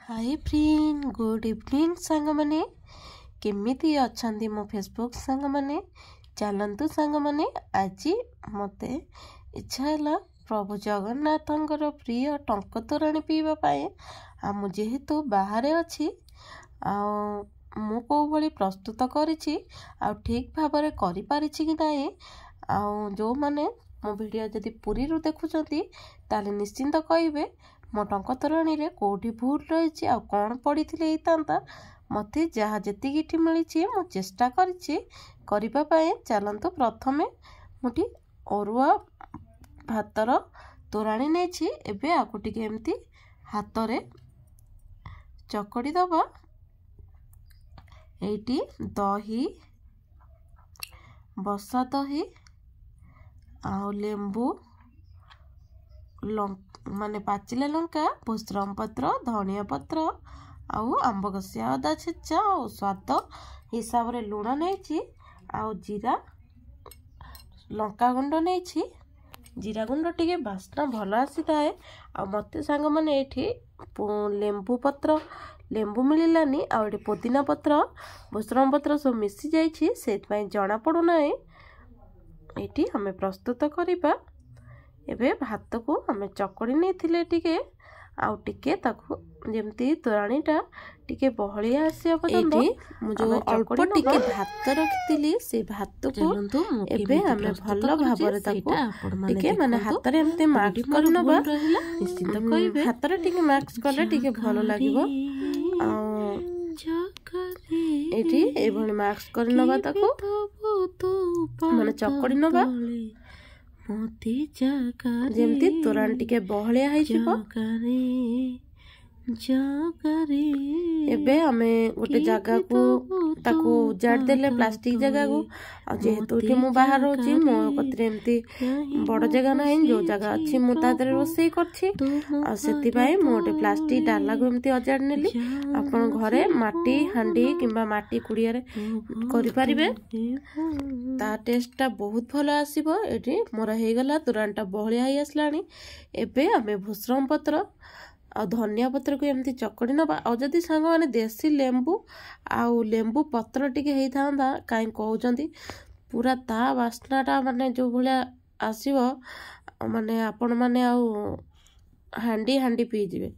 hi friend good evening सांग माने केमिति अछंती मो फेसबुक सांग माने चलंतु सांग माने आज मते इच्छा है प्रभु जगन्नाथंकर प्रिय टंक तोराणी पीवा पाए आम जेहेतु बाहर अच्छी मु को भली प्रस्तुत करिछि आ ठीक भाबरे करि पारिछि कि नाही आ जो माने मो वीडियो जदि पूरी रु देखुचंती ताले निश्चिंत कहिबे मो टंक तोराणी रे कोठी भूल रही आ कौन पड़ी होता मते जहाँ जी मिली मु चेष्टा करने चलतु प्रथमे मुठी अरुआ भातर तोराणी नहीं एबे आकु टिके एमती हाथ रे चकड़ी दबा एटी दही बसा दही आ लेंबू माने पाचिला लंका भूसरम पत्र धनिया पत्र आउ आंब कसिया अदा छेचा और स्वाद हिसाब रे लुण नहीं जीरा लंका गुंड नहीं जीरा गुंड टिके बास्ना भल आसी थाए आ मते सांग माने एठी लेंबू पत्र लेंबू मिलानी आ पुदीना पत्र भूसरम पत्र सब मिसी जाइछि सेत पई जणा पड़ू नाही एठी हमें प्रस्तुत करिबा एबे भात को हमें चकड़ी नहीं थिले टिके आउ टिके ताकू जेमती तोराणीटा टिके बहलिया आसिया पर्यंत जो अल्प टिके भात रखितिली से भात को एबे हमें भलो भाबरे ताकू टिके माने हाथ रे एमते मार्क करनबा निश्चित कहिबे हाथ रे टिके मार्क करले टिके भलो लागिबो एठी एभली मार्क करनबा ताकू माने चकड़ी नबा जेमती तोराणी टिके बहलिया एबे हमें गोटे जगह को ताकू उजाड़ देले प्लास्टिक जगह को आ जेहेतु कि मु बाहर रोची मो कतरे एमती बड़ जगह नाही जो जगह अछि मु तादरे रोसई करछि आ सेति भाई मु गोटे प्लास्टिक डाला को एमती उजाड़ नेली आपण घरे माटी हांडी किंबा माटी कुड़िया रे करि परिबे ता टेस्ट टा बहुत भलो आसीबो एठी मोर हे गला तुरंता बहलिया हे आसलानी एबे हमें भूसरम पत्र आ धनिया पत्र को एमती चकड़ी नबा आ जदि सांग माने देसी लेंबू आउ लेंबू पत्र टिके हेई थांदा काई कहउचंती पूरा ता वासनाटा माने जो भलिया आसीबो माने आपण माने आउ हांडी हांडी पी जिवे